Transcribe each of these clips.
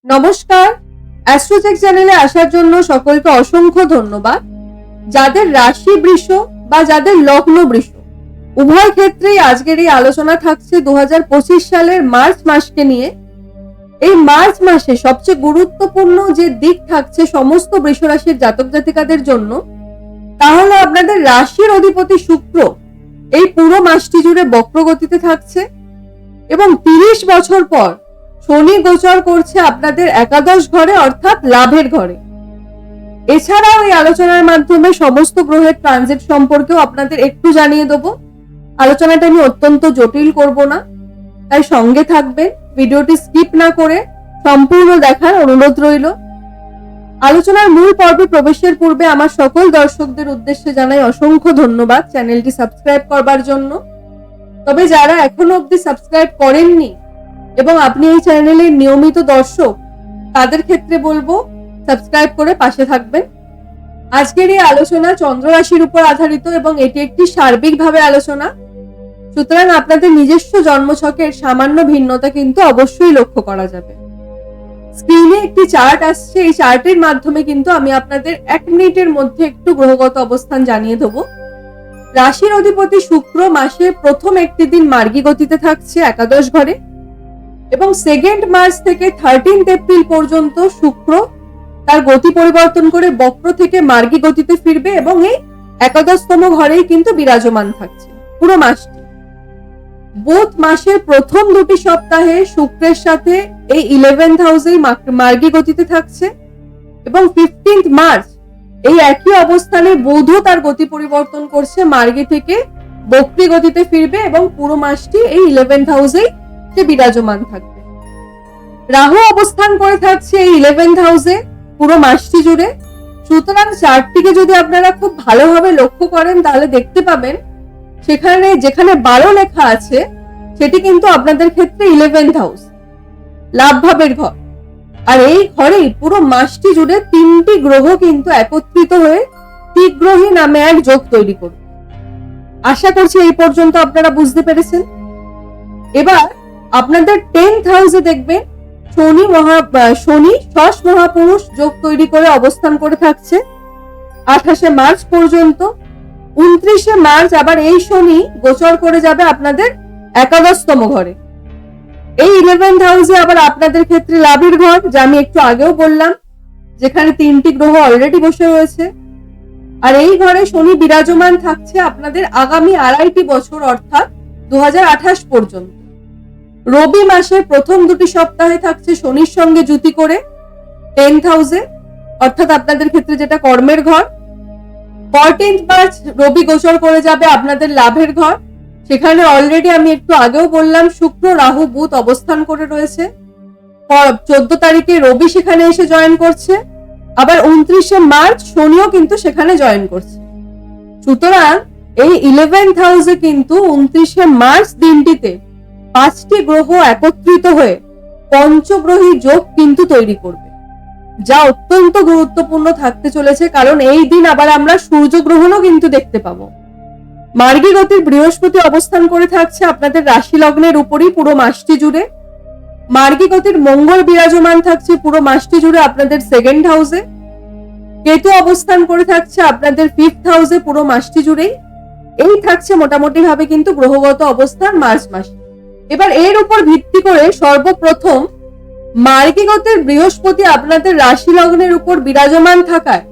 নমস্কার, অ্যাস্ট্রোচেক চ্যানেলে আসার জন্য সকলকে অসংখ্য ধন্যবাদ। যাদের রাশি বৃষ বা যাদের লগ্ন বৃষ উভয় ক্ষেত্রেই আজকের এই আলোচনা থাকছে 2025 সালের মার্চ মাসকে নিয়ে। এই মার্চ মাসে সবচেয়ে গুরুত্বপূর্ণ যে দিক থাকছে সমস্ত বৃষ রাশির জাতক জাতিকাদের জন্য, তাহলে আপনাদের রাশির অধিপতি শুক্র এই পুরো মাসটি জুড়ে বক্রগতিতে থাকছে এবং 30 বছর পর শনি গোচর করছে আপনাদের একাদশ ঘরে অর্থাৎ লাভের ঘরে। এছাড়াও এই আলোচনার মাধ্যমে সমস্ত গ্রহের ট্রানজিট সম্পর্কেও আপনাদের একটু জানিয়ে দেবো। আলোচনাটা আমি অত্যন্ত জটিল করব না, তাই সঙ্গে থাকবেন, ভিডিওটি স্কিপ না করে সম্পূর্ণ দেখার অনুরোধ রইল। আলোচনার মূল পর্বে প্রবেশের পূর্বে আমার সকল দর্শকদের উদ্দেশ্যে জানাই অসংখ্য ধন্যবাদ চ্যানেলটি সাবস্ক্রাইব করবার জন্য। তবে যারা এখনো অবধি সাবস্ক্রাইব করেননি এবং আপনি এই চ্যানেলের নিয়মিত দর্শক, তাদের ক্ষেত্রে বলবো সাবস্ক্রাইব করে পাশে থাকবেন। আজকের এই আলোচনা চন্দ্র রাশির উপর আধারিত এবং এটি একটি সার্বিকভাবে আলোচনা, সুতরাং আপনাদের নিজস্ব জন্মছকের সামান্য ভিন্নতা কিন্তু অবশ্যই লক্ষ্য করা যাবে। স্ক্রিনে একটি চার্ট আসছে, এই চার্টের মাধ্যমে কিন্তু আমি আপনাদের 1 মিনিটের মধ্যে একটু গ্রহগত অবস্থান জানিয়ে দেবো। রাশির অধিপতি শুক্র মাসে প্রথম একটি দিন মার্গী গতিতে থাকছে একাদশ ঘরে এবং 2 মার্চ থেকে 13 এপ্রিল পর্যন্ত শুক্র তার গতি পরিবর্তন করে বক্র থেকে মার্গী গতিতে ফিরবে এবং এই একাদশতম ঘরেই কিন্তু বিরাজমান থাকছে পুরো মাসটি। বুধ মাসের প্রথম 2টি সপ্তাহে শুক্রের সাথে এই 11th হাউসেই মার্গী গতিতে থাকছে এবং 15 মার্চ এই একই অবস্থানে বুধও তার গতি পরিবর্তন করছে, মার্গী থেকে বক্রী গতিতে ফিরবে এবং পুরো মাসটি এই 11th হাউসেই সে বিরাজমান থাকবে। রাহু অবস্থান করে থাকছে এই 11th হাউসে পুরো মাসটি জুড়ে। সুতরাং চার্টটিকে যদি আপনারা খুব ভালোভাবে লক্ষ্য করেন তাহলে দেখতে পাবেন সেখানে যেখানে 12 লেখা আছে সেটি কিন্তু আপনাদের ক্ষেত্রে 11th হাউস, লাভ ভাবের ঘর। আর এই ঘরেই পুরো মাসটি জুড়ে 3টি গ্রহ কিন্তু একত্রিত হয়ে ত্রিগ্রহী নামে এক যোগ তৈরি করবে। আশা করছি এই পর্যন্ত আপনারা বুঝতে পেরেছেন। এবার আপনাদের 10th হাউসে দেখবেন শনি ষষ্ঠ মহাপুরুষ যোগ তৈরি করে অবস্থান করে থাকছে 28 মার্চ পর্যন্ত। 29 মার্চ আবার এই শনি গোচর করে যাবে আপনাদের একাদশতম ঘরে। এই 11th হাউসে আবার আপনাদের ক্ষেত্রে লাভের ঘর, যা আমি একটু আগেও বললাম, যেখানে 3টি গ্রহ অলরেডি বসে রয়েছে। আর এই ঘরে শনি বিরাজমান থাকছে আপনাদের আগামী 2.5 বছর অর্থাৎ 2028 পর্যন্ত। রবি মাসের প্রথম 2টি সপ্তাহে থাকছে শনির সঙ্গে যুতি করে 10th হাউসে অর্থাৎ আপনাদের ক্ষেত্রে যেটা কর্মের ঘর। 14 মার্চ রবি গোচর করে যাবে আপনাদের লাভের ঘর, সেখানে অলরেডি আমি একটু আগেও বললাম শুক্র রাহু বুধ অবস্থান করে রয়েছে। 14 তারিখে রবি সেখানে এসে জয়েন করছে, আবার 29 মার্চ শনিও কিন্তু সেখানে জয়েন করছে। সুতরাং এই 11th হাউসে কিন্তু 29 মার্চ দিনটিতে 5টি গ্রহ একত্রিত হয়ে পঞ্চগ্রহী যোগ কিন্তু তৈরি করবে, যা অত্যন্ত গুরুত্বপূর্ণ থাকতে চলেছে, কারণ এই দিন আবার আমরা সূর্যগ্রহণও কিন্তু দেখতে পাবো। মার্গী গতির বৃহস্পতি অবস্থান করে থাকছে আপনাদের রাশি লগ্নের উপরই পুরো মাসটি জুড়ে। মার্গী গতির মঙ্গল বিরাজমান থাকছে পুরো মাসটি জুড়ে আপনাদের 2nd হাউসে। কেতু অবস্থান করে থাকছে আপনাদের 5th হাউসে পুরো মাসটি জুড়েই। এই থাকছে মোটামুটি ভাবে কিন্তু গ্রহগত অবস্থান মার্চ মাসে। এবার এর উপর ভিত্তি করে সর্বপ্রথম মার্গী গতির বৃহস্পতি আপনাদের রাশি লগ্নের উপর বিরাজমান থাকায়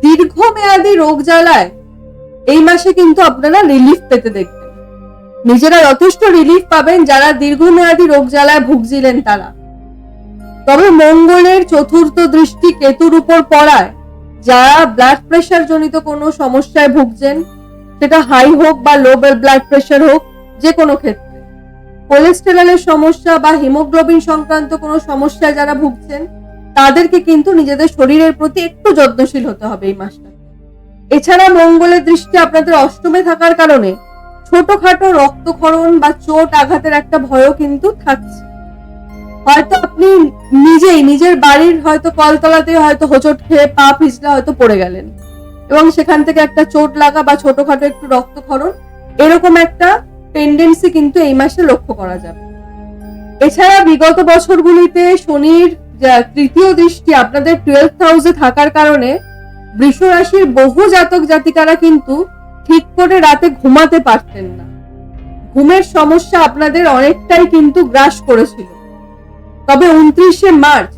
দীর্ঘমেয়াদী রোগ জ্বালায় এই মাসে কিন্তু আপনারা রিলিফ পেতে দেখবেন। নিজেরা যথেষ্ট রিলিফ পাবেন যারা দীর্ঘমেয়াদী রোগ জ্বালায় ভুগছিলেন তারা। তবে মঙ্গলের চতুর্থ দৃষ্টি কেতুর উপর পড়ায় যারা ব্লাড প্রেশার জনিত কোনো সমস্যায় ভুগছেন, সেটা হাই হোক বা লো ব্লাড প্রেশার হোক, যে কোনো ক্ষেত্রে কোলেস্টেরলের সমস্যা বা হিমোগ্লোবিন সংক্রান্ত কোনো সমস্যায় যারা ভুগছেন, তাদেরকে কিন্তু নিজেদের শরীরের প্রতি একটু যত্নশীল হতে হবে এই মাসটা। এছাড়া মঙ্গলের দৃষ্টি আপনাদের অষ্টমে থাকার কারণে ছোটখাটো রক্তক্ষরণ বা চোট আঘাতের একটা ভয়ও কিন্তু থাকছে। হয়তো আপনি নিজেই নিজের বাড়ির হয়তো কলতলাতে হয়তো হোঁচট খেয়ে পা পিছলে হয়তো পড়ে গেলেন এবং সেখান থেকে একটা চোট লাগা বা ছোটখাটো একটু রক্তক্ষরণ, এরকম একটা টেন্ডেন্সি কিন্তু এই মাসে লক্ষ্য করা যাবে। এছাড়া বিগত বছরগুলিতে শনির তৃতীয় দৃষ্টি আপনাদের 12th হাউসে থাকার কারণে বৃষ রাশির বহু জাতক জাতিকারা কিন্তু ঠিক করে রাতে ঘুমাতে পারতেন না। ঘুমের সমস্যা আপনাদের অনেকটাই কিন্তু গ্রাস করেছিল। তবে 29শে মার্চ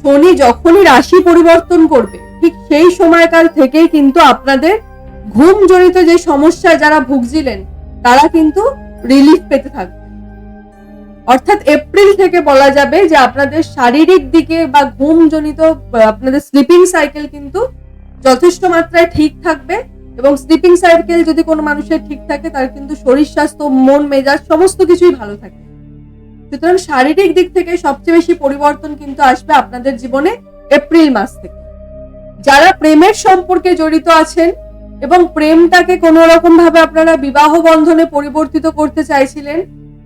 শনি যখনই রাশি পরিবর্তন করবে ঠিক সেই সময়কাল থেকেই কিন্তু আপনাদের ঘুম জনিত যে সমস্যায় যারা ভুগছিলেন তারা কিন্তু রিলিফ পেতে থাকবে। অর্থাৎ এপ্রিল থেকে বলা যাবে যে আপনাদের শারীরিক দিকে বা ঘুম জনিত আপনাদের স্লিপিং সাইকেল কিন্তু যথেষ্ট মাত্রায় ঠিক থাকবে, এবং স্লিপিং সাইকেল যদি কোনো মানুষের ঠিক থাকে তার কিন্তু শরীর স্বাস্থ্য, মন মেজাজ সমস্ত কিছুই ভালো থাকে। সুতরাং শারীরিক দিক থেকে সবচেয়ে বেশি পরিবর্তন কিন্তু আসবে আপনাদের জীবনে এপ্রিল মাস থেকে। যারা প্রেমের সম্পর্কে জড়িত আছেন এবং প্রেমটাকে কোনো রকম ভাবে আপনারা বিবাহ বন্ধনে পরিবর্তিত করতে চাইছিলেন,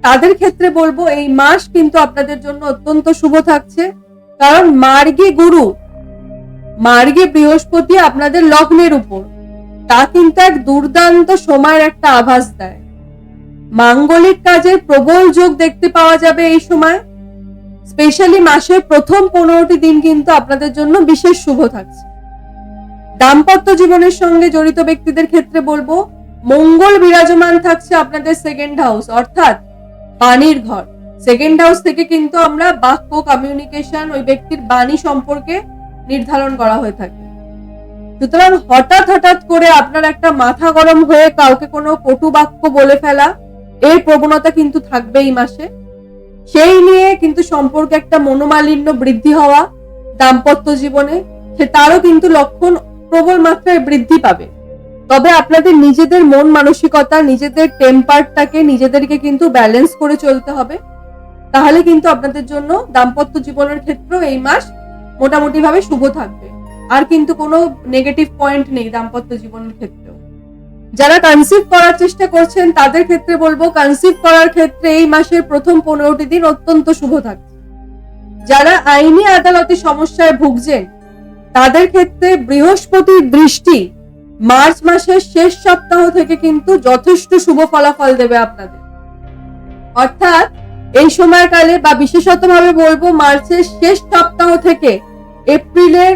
তাদের ক্ষেত্রে বলবো এই মাস কিন্তু আপনাদের জন্য অত্যন্ত শুভ থাকছে। কারণ মার্গী গুরু, মার্গী বৃহস্পতি আপনাদের লগ্নের উপর, তা কিন্তু এক দুর্দান্ত সময়ের একটা আভাস দেয়। মাঙ্গলিক কাজের প্রবল যোগ দেখতে পাওয়া যাবে এই সময়। স্পেশালি মাসের প্রথম 15টি দিন কিন্তু আপনাদের জন্য বিশেষ শুভ থাকছে। দাম্পত্য জীবনের সঙ্গে জড়িত ব্যক্তিদের ক্ষেত্রে বলবো মঙ্গল বিরাজমান থাকছে আপনাদের সেকেন্ড হাউস, অর্থাৎ বাণীর ঘর। সেকেন্ড হাউস থেকে কিন্তু আমরা বাক্য, কমিউনিকেশন, ওই ব্যক্তির বাণী সম্পর্কে নির্ধারণ করা হয়ে থাকে। সুতরাং হঠাৎ করে আপনার একটা মাথা গরম হয়ে কাউকে কোনো কটু বাক্য বলে ফেলা, এর প্রবণতা কিন্তু থাকবে এই মাসে। সেই নিয়ে কিন্তু সম্পর্কে একটা মনোমালিন্য বৃদ্ধি হওয়া দাম্পত্য জীবনে, সে তারও কিন্তু লক্ষণ প্রবল মাত্রায় বৃদ্ধি পাবে। তবে আপনাদের নিজেদের মন মানসিকতা, নিজেদের টেম্পারটাকে, নিজেদেরকে কিন্তু ব্যালেন্স করে চলতে হবে। তাহলে কিন্তু আপনাদের জন্য দাম্পত্য জীবনের ক্ষেত্রে এই মাস মোটামুটি ভাবে শুভ থাকবে। আর কিন্তু কোনো নেগেটিভ পয়েন্ট নেই দাম্পত্য জীবনের ক্ষেত্রেও। যারা কনসিভ করার চেষ্টা করছেন তাদের ক্ষেত্রে বলবো কনসিভ করার ক্ষেত্রে এই মাসের প্রথম 15টি দিন অত্যন্ত শুভ থাকছে। যারা আইনি আদালতি সমস্যায় ভুগছেন তাদের ক্ষেত্রে বৃহস্পতির দৃষ্টি মার্চ মাসের শেষ সপ্তাহ থেকে কিন্তু যথেষ্ট শুভ ফলাফল দেবে আপনাদের। অর্থাৎ এই সময়কালে বা বিশেষত ভাবে বলবো মার্চের শেষ সপ্তাহ থেকে এপ্রিলের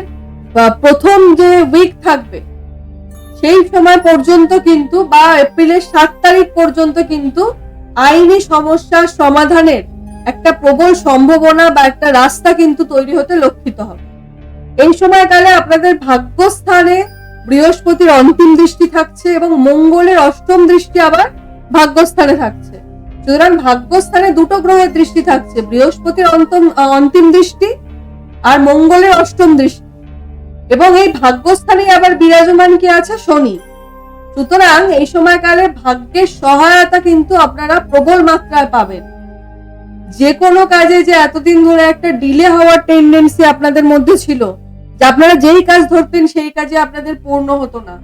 প্রথম যে উইক থাকবে সেই সময় পর্যন্ত কিন্তু, বা এপ্রিলের 7 তারিখ পর্যন্ত কিন্তু আইনি সমস্যার সমাধানের একটা প্রবল সম্ভাবনা বা একটা রাস্তা কিন্তু তৈরি হতে লক্ষিত হবে। এই সময়কালে আপনাদের ভাগ্যস্থানে বৃহস্পতির অন্তিম দৃষ্টি থাকছে এবং মঙ্গলের অষ্টম দৃষ্টি আবার ভাগ্যস্থানে থাকছে। সুতরাং ভাগ্যস্থানে দুটো গ্রহের দৃষ্টি থাকছে, বৃহস্পতির অন্তিম দৃষ্টি আর মঙ্গলের অষ্টম দৃষ্টি, এবং এই ভাগ্যস্থানে আবার বিরাজমান কি আছে? শনি। সুতরাং এই সময়কালে ভাগ্যের সহায়তা কিন্তু আপনারা প্রবল মাত্রায় পাবেন। যে কোনো কাজে যে এতদিন ধরে একটা ডিলে হওয়ার টেন্ডেন্সি আপনাদের মধ্যে ছিল, যে আপনারা যেই কাজ ধরতেন সেই কাজে আপনাদের পূর্ণ হতো না,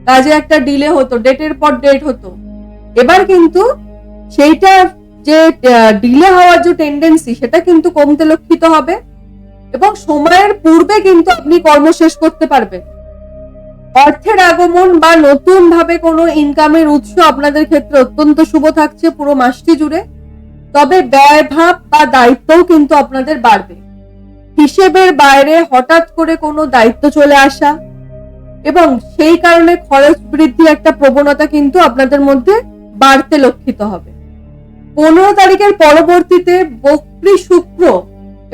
কাজে একটা ডিলে হতো, ডেটের পর ডেট হতো, এবার কিন্তু সেইটা যে ডিলে হওয়ার যে টেন্ডেন্সি সেটা কিন্তু কমতে লক্ষিত হবে এবং সময়ের পূর্বে কিন্তু আপনি কর্ম শেষ করতে পারবেন। অর্থের আগমন বা নতুন ভাবে কোনো ইনকামের উৎস আপনাদের ক্ষেত্রে অত্যন্ত শুভ থাকছে পুরো মাসটি জুড়ে। তবে ব্যয়ভাব বা দায়িত্বও কিন্তু আপনাদের বাড়বে। হিসেবের বাইরে হঠাৎ করে কোনো দায়িত্ব চলে আসা এবং সেই কারণে খরচ বৃদ্ধির একটা প্রবণতা কিন্তু আপনাদের মধ্যে বাড়তে লক্ষিত হবে। 15 তারিখের পরবর্তীতে বক্রী শুক্র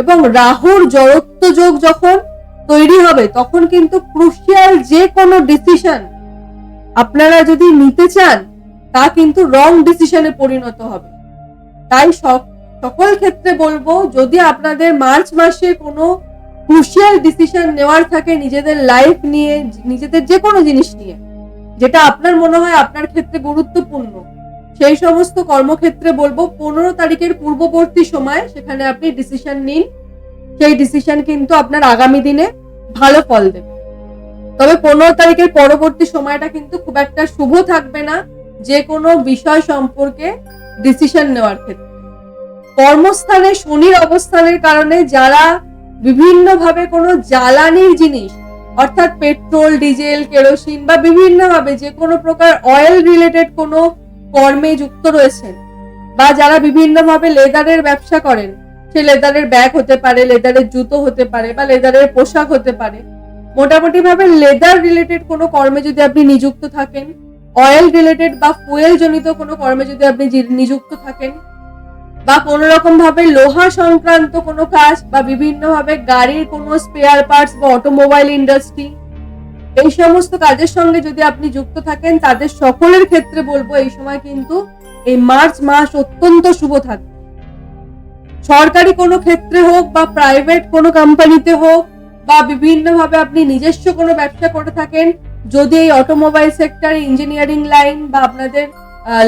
এবং রাহুর জড়ত্ব যোগ যখন তৈরি হবে তখন কিন্তু ক্রুশিয়াল যে কোনো ডিসিশন আপনারা যদি নিতে চান তা কিন্তু রং ডিসিশনে পরিণত হবে। তাই সকল ক্ষেত্রে বলবো, যদি আপনাদের মার্চ মাসে কোনো ক্রুশিয়াল ডিসিশন নেওয়ার থাকে নিজেদের লাইফ নিয়ে, নিজেদের যে কোনো জিনিস নিয়ে যেটা আপনার মনে হয় আপনার ক্ষেত্রে গুরুত্বপূর্ণ, সেই সমস্ত কর্মক্ষেত্রে বলবো 15 তারিখের পূর্ববর্তী সময় সেখানে আপনি ডিসিশন নিন। সেই ডিসিশন কিন্তু আপনার আগামী দিনে ভালো ফল দেবে। তবে 15 তারিখের পরবর্তী সময়টা কিন্তু খুব একটা শুভ থাকবে না যে কোনো বিষয় সম্পর্কে ডিসিশন নেওয়ার ক্ষেত্রে। কর্মস্থানে শনির অবস্থানের কারণে যারা বিভিন্ন ভাবে কোনো জ্বালানির জিনিস অর্থাৎ পেট্রোল, ডিজেল, কেরোসিন বা বিভিন্ন ভাবে যে কোনো প্রকার অয়েল রিলেটেড কোনো কর্মে যুক্ত রয়েছেন বা যারা বিভিন্ন ভাবে লেদারের ব্যবসা করেন সে লেদারের ব্যাগ হতে পারে, লেদারের জুতো হতে পারে, বা লেদারের পোশাক হতে পারে। মোটামুটি ভাবে লেদার রিলেটেড কোনো কর্মে যদি আপনি নিযুক্ত থাকেন, অয়েল রিলেটেড বা ফুয়েল জনিত কোনো কর্মে যদি আপনি নিযুক্ত থাকেন, বা কোনো রকম ভাবে লোহা সংক্রান্ত কোনো কাজ, বা বিভিন্ন ভাবে গাড়ির কোনো স্পেয়ার পার্টস বা অটোমোবাইল ইন্ডাস্ট্রি, এই সমস্ত কাজের সঙ্গে যদি আপনি যুক্ত থাকেন, তাদের সকলের ক্ষেত্রে বলবো এই সময় কিন্তু এই মার্চ মাস অত্যন্ত শুভ থাকবে। সরকারি কোনো ক্ষেত্রে হোক বা প্রাইভেট কোনো কোম্পানিতে হোক, বা বিভিন্ন ভাবে আপনি নিজস্ব কোনো ব্যবসা করে থাকেন, যদি এই অটোমোবাইল সেক্টর, ইঞ্জিনিয়ারিং লাইন, বা আপনাদের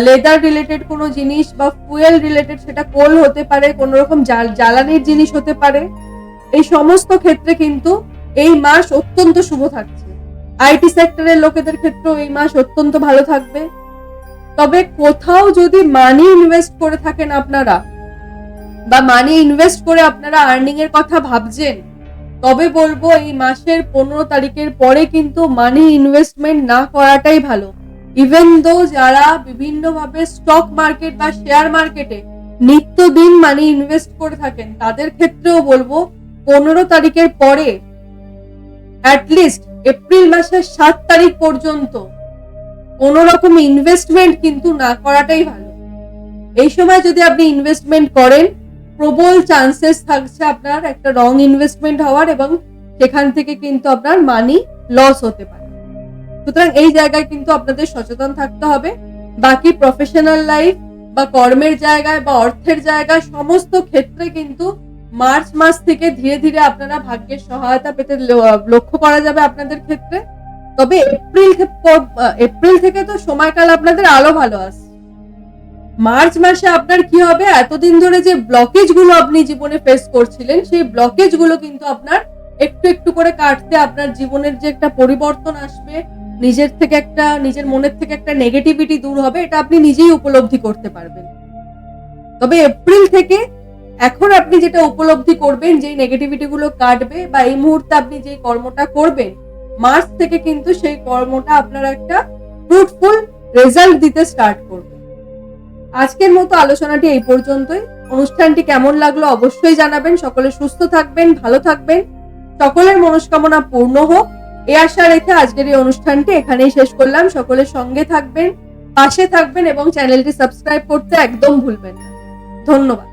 লেদার রিলেটেড কোনো জিনিস, বা ফুয়েল রিলেটেড, সেটা কোল হতে পারে, কোনো রকম জ্বালানির জিনিস হতে পারে, এই সমস্ত ক্ষেত্রে কিন্তু এই মাস অত্যন্ত শুভ থাকছে। আইটি সেক্টরের লোকেদের ক্ষেত্রেও এই মাস অত্যন্ত ভালো থাকবে। তবে কোথাও যদি মানি ইনভেস্ট করে থাকেন আপনারা, বা মানি ইনভেস্ট করে আপনারা আর্নিং এর কথা ভাবছেন, তবে বলবো এই মাসের 15 তারিখের পরে কিন্তু মানি ইনভেস্টমেন্ট না করাটাই ভালো। ইভেন দো যারা বিভিন্ন ভাবে স্টক মার্কেট বা শেয়ার মার্কেটে নিত্যদিন মানি ইনভেস্ট করে থাকেন, তাদের ক্ষেত্রেও বলবো 15 তারিখের পরে অ্যাটলিস্ট এপ্রিল মাসের 7 তারিখ পর্যন্ত কোনো রকম ইনভেস্টমেন্ট কিন্তু না করাটাই ভালো। এই সময় যদি আপনি ইনভেস্টমেন্ট করেন, প্রবল চান্সেস থাকছে আপনার একটা রং ইনভেস্টমেন্ট হওয়ার, এবং সেখান থেকে কিন্তু আপনার মানি লস হতে পারে। সুতরাং এই জায়গায় কিন্তু আপনাদের সচেতন থাকতে হবে। বাকি প্রফেশনাল লাইফ বা কর্মের জায়গায় বা অর্থের জায়গায় সমস্ত ক্ষেত্রে কিন্তু মার্চ মাস থেকে ধীরে ধীরে আপনারা ভাগ্যের সহায়তা পেতে লক্ষ্য করা যাবে আপনাদের ক্ষেত্রে। তবে এপ্রিল থেকে তো সময়কাল আপনাদের আলো ভালো আসছে। মার্চ মাসে আপনার কি হবে, এতদিন ধরে যে ব্লকেজ গুলো আপনি জীবনে ফেস করছিলেন, সেই ব্লকেজ গুলো কিন্তু আপনার একটু একটু করে কাটতে, আপনার জীবনের যে একটা পরিবর্তন আসবে, নিজের মনের থেকে একটা নেগেটিভিটি দূর হবে, এটা আপনি নিজেই উপলব্ধি করতে পারবেন। তবে এপ্রিল থেকে এখন আপনি যেটা উপলব্ধি করবেন, যেই নেগেটিভিটি গুলো কাটবে, বা এই মুহূর্তে আপনি যে কর্মটা করবেন, মার্চ থেকে কিন্তু সেই কর্মটা আপনার একটা ফ্রুটফুল রেজাল্ট দিতে স্টার্ট করবে। আজকের মতো আলোচনাটি এই পর্যন্তই। অনুষ্ঠানটি কেমন লাগলো অবশ্যই জানাবেন। সকলে সুস্থ থাকবেন, ভালো থাকবেন, সকলের মনস্কামনা পূর্ণ হোক, এই আশা রেখে আজকের এই অনুষ্ঠানটি এখানেই শেষ করলাম। সকলের সঙ্গে থাকবেন, পাশে থাকবেন, এবং চ্যানেলটি সাবস্ক্রাইব করতে একদম ভুলবেন না। ধন্যবাদ।